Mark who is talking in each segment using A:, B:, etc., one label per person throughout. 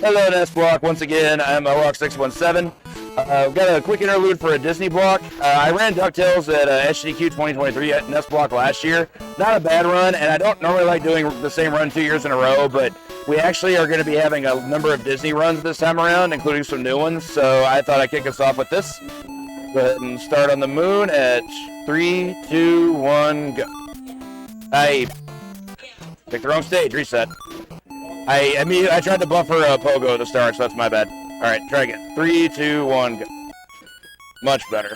A: Hello, NES Block. Once again, I'm LRock617. I've got a quick interlude for a Disney block. I ran DuckTales at SGDQ 2023 at NES Block last year. Not a bad run, and I don't normally like doing the same run 2 years in a row, but we actually are going to be having a number of Disney runs this time around, including some new ones, so I thought I'd kick us off with this. Go ahead and start on the moon at 3, 2, 1, go. I picked the wrong stage. Reset. I tried to buffer Pogo at the start, so that's my bad. All right, try again. 3, 2, 1, go. Much better.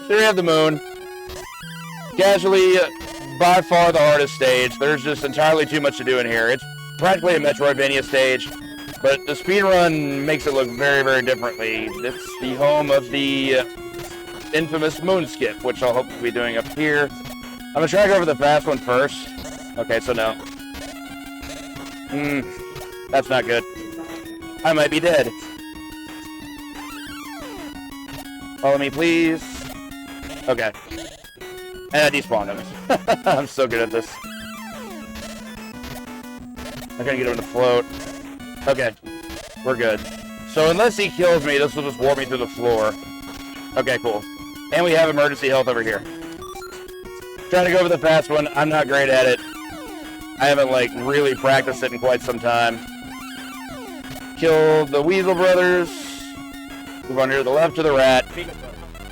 A: Here we have the moon. Casually, by far the hardest stage. There's just entirely too much to do in here. It's practically a Metroidvania stage, but the speedrun makes it look very, very differently. It's the home of the infamous moon skip, which I'll hopefully be doing up here. I'm going to try to go over the fast one first. Okay, so no. That's not good. I might be dead. Follow me, please. Okay. And I despawned him. I'm so good at this. I'm gonna get him to float. Okay. We're good. So unless he kills me, this will just warp me through the floor. Okay, cool. And we have emergency health over here. Trying to go over the fast one. I'm not great at it. I haven't, like, really practiced it in quite some time. Kill the Weasel Brothers. Move on here to the left to the rat.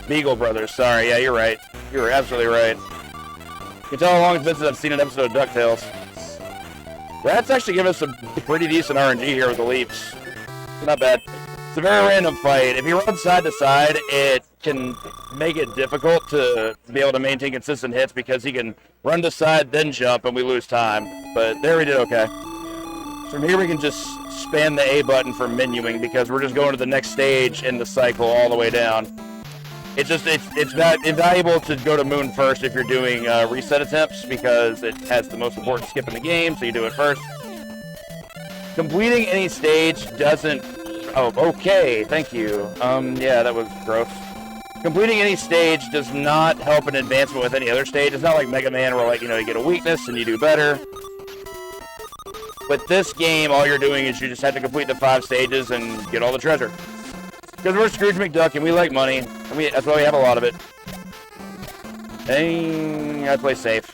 A: Beagle Brothers, sorry. Yeah, you're right. You're absolutely right. You can tell how long it's been since I've seen an episode of DuckTales. Rats actually give us some pretty decent RNG here with the leaps. Not bad. It's a very random fight. If you run side to side, it can make it difficult to be able to maintain consistent hits because he can run to side, then jump, and we lose time. But there we did okay. From here we can just spam the A button for menuing because we're just going to the next stage in the cycle all the way down. It's invaluable to go to moon first if you're doing reset attempts because it has the most important skip in the game, so you do it first. Completing any stage doesn't... Oh, okay, thank you. Yeah, that was gross. Completing any stage does not help an advancement with any other stage. It's not like Mega Man where, like, you know, you get a weakness and you do better. With this game, all you're doing is you just have to complete the 5 stages and get all the treasure. Because we're Scrooge McDuck and we like money. That's why we have a lot of it. And I play safe.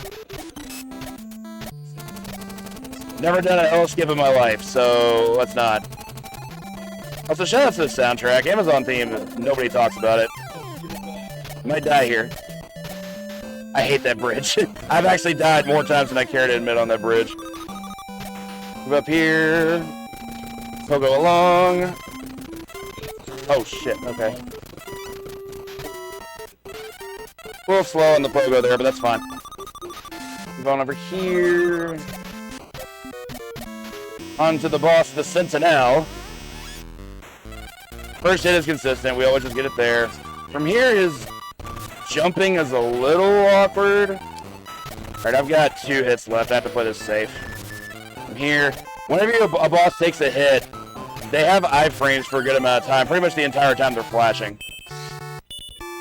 A: Never done an L skip in my life, so let's not. Also, shout out to the soundtrack. Amazon theme, nobody talks about it. Might die here. I hate that bridge. I've actually died more times than I care to admit on that bridge. Move up here. Pogo along. Oh shit, okay. A little slow on the Pogo there, but that's fine. Move on over here. On to the boss, the Sentinel. First hit is consistent, we always just get it there. From here, his jumping is a little awkward. Alright, I've got 2 hits left, I have to play this safe. From here, whenever a boss takes a hit, they have iframes for a good amount of time, pretty much the entire time they're flashing.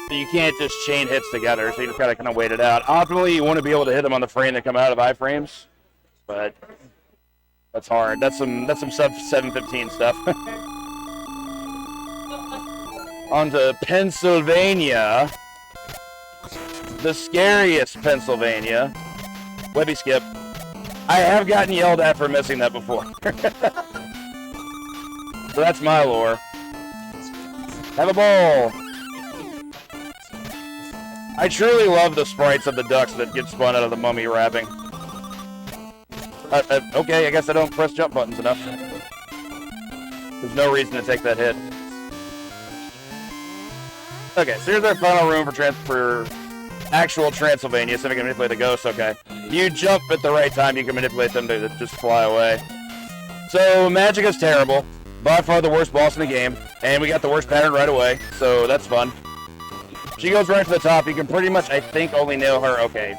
A: So you can't just chain hits together, so you just gotta kind of wait it out. Optimally, you want to be able to hit them on the frame that come out of iframes, but that's hard. That's some sub 715 stuff. On to Pennsylvania. The scariest Pennsylvania. Webby skip. I have gotten yelled at for missing that before. So that's my lore. Have a ball. I truly love the sprites of the ducks that get spun out of the mummy wrapping. Okay, I guess I don't press jump buttons enough. There's no reason to take that hit. Okay, so here's our final room for actual Transylvania, so we can manipulate the ghosts. Okay. You jump at the right time, you can manipulate them to just fly away. So, magic is terrible. By far the worst boss in the game. And we got the worst pattern right away, so that's fun. She goes right to the top. You can pretty much, I think, only nail her. Okay.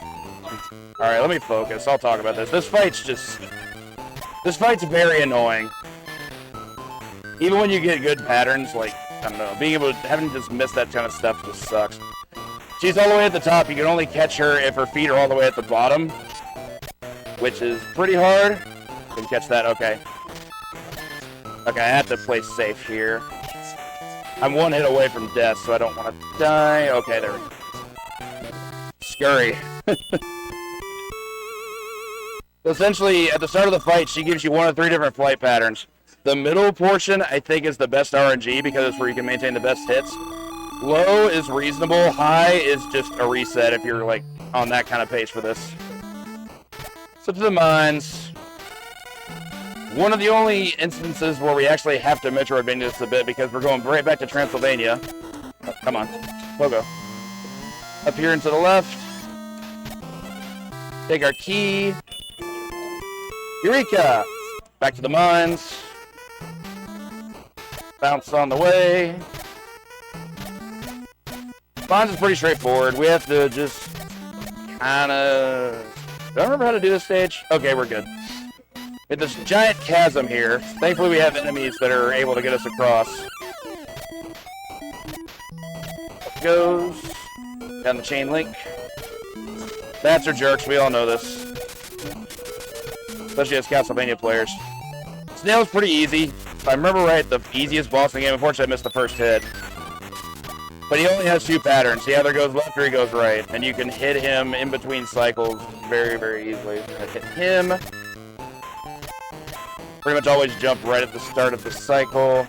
A: Alright, let me focus. I'll talk about this. This fight's very annoying. Even when you get good patterns, like, I don't know, having to just miss that kind of stuff just sucks. She's all the way at the top. You can only catch her if her feet are all the way at the bottom, which is pretty hard. You can catch that, okay. Okay, I have to play safe here. I'm one hit away from death, so I don't want to die. Okay, there we go. Scurry. Essentially, at the start of the fight, she gives you 1 of 3 different flight patterns. The middle portion, I think, is the best RNG because it's where you can maintain the best hits. Low is reasonable. High is just a reset if you're, like, on that kind of pace for this. So to the mines. One of the only instances where we actually have to Metroidvania this a bit because we're going right back to Transylvania. Oh, come on. Pogo. Up here and to the left. Take our key. Eureka! Back to the mines. Bounce on the way. Mines is pretty straightforward. We have to just kind of... Do I remember how to do this stage? Okay, we're good. In this giant chasm here, thankfully we have enemies that are able to get us across. Up goes. Down the chain link. Bats are jerks, we all know this. Especially as Castlevania players. Snail's pretty easy. If I remember right, the easiest boss in the game. Unfortunately, I missed the first hit. But he only has 2 patterns. He either goes left or he goes right. And you can hit him in between cycles very, very easily. I hit him. Pretty much always jump right at the start of the cycle.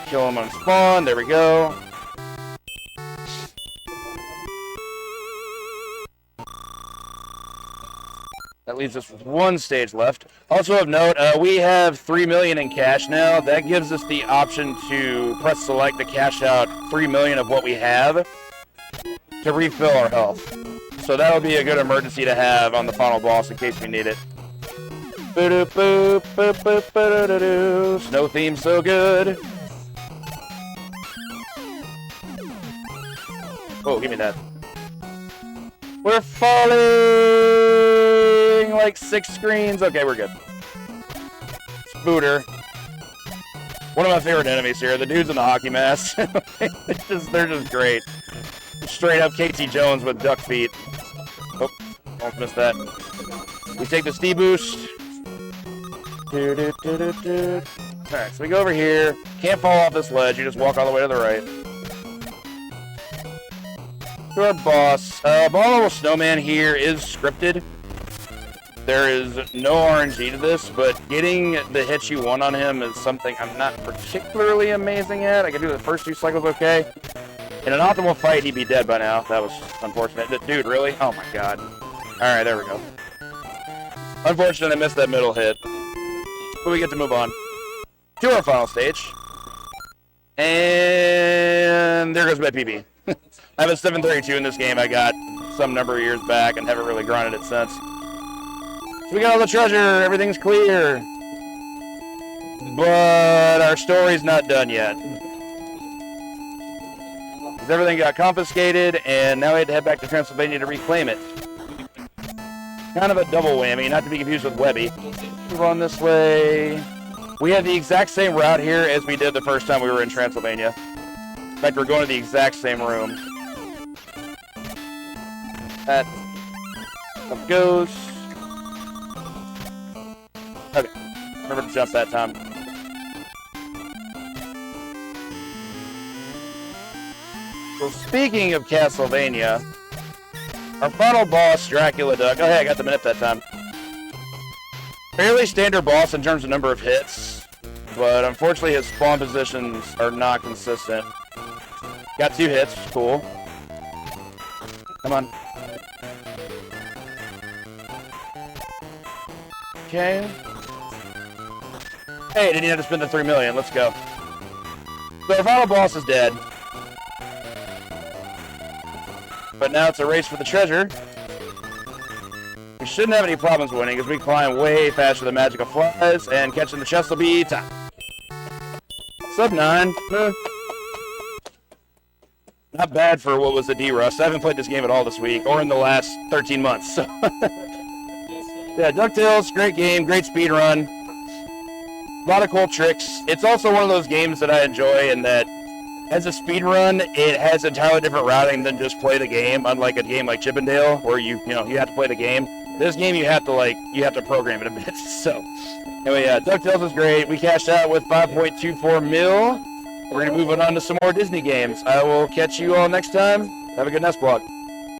A: Kill him on spawn. There we go. That leaves us with 1 stage left. Also of note, we have 3 million in cash now. That gives us the option to press select to cash out 3 million of what we have to refill our health. So that'll be a good emergency to have on the final boss in case we need it. Snow theme so good. Oh, give me that. We're falling like 6 screens. Okay, we're good. Spooter. One of my favorite enemies here. The dudes in the hockey mask. They're just great. Straight up KT Jones with duck feet. Oh, almost missed that. We take the Steve boost. Alright, so we go over here. Can't fall off this ledge. You just walk all the way to the right. To our boss. Ball Level Snowman here is scripted. There is no RNG to this, but getting the hits you want on him is something I'm not particularly amazing at. I can do the first 2 cycles okay. In an optimal fight, he'd be dead by now. That was unfortunate. Dude, really? Oh my god. Alright, there we go. Unfortunate I missed that middle hit. But we get to move on to our final stage. And there goes my PB. I have a 732 in this game I got some number of years back and haven't really grinded it since. So we got all the treasure, everything's clear. But our story's not done yet. Because everything got confiscated and now we had to head back to Transylvania to reclaim it. Kind of a double whammy, not to be confused with Webby. Move on this way. We have the exact same route here as we did the first time we were in Transylvania. In fact, we're going to the exact same room. That up goes. Okay, remember to jump that time. So speaking of Castlevania, our final boss, Dracula Duck. Oh, hey, I got the minute that time. Fairly standard boss in terms of number of hits, but unfortunately his spawn positions are not consistent. Got 2 hits, cool. Come on. Okay. Hey, didn't even have to spend the 3 million. Let's go. So our final boss is dead. But now it's a race for the treasure. We shouldn't have any problems winning because we climb way faster than Magical Flies, and catching the chest will be time. Sub 9. Not bad for what was a D-Rust. I haven't played this game at all this week, or in the last 13 months. So yeah, DuckTales, great game, great speed run. A lot of cool tricks. It's also one of those games that I enjoy in that as a speed run, it has entirely different routing than just play the game, unlike a game like Chippendale, where you have to play the game. This game you have to program it a bit. So, anyway, yeah, DuckTales was great. We cashed out with 5.24 mil. We're going to move on to some more Disney games. I will catch you all next time. Have a good NES block.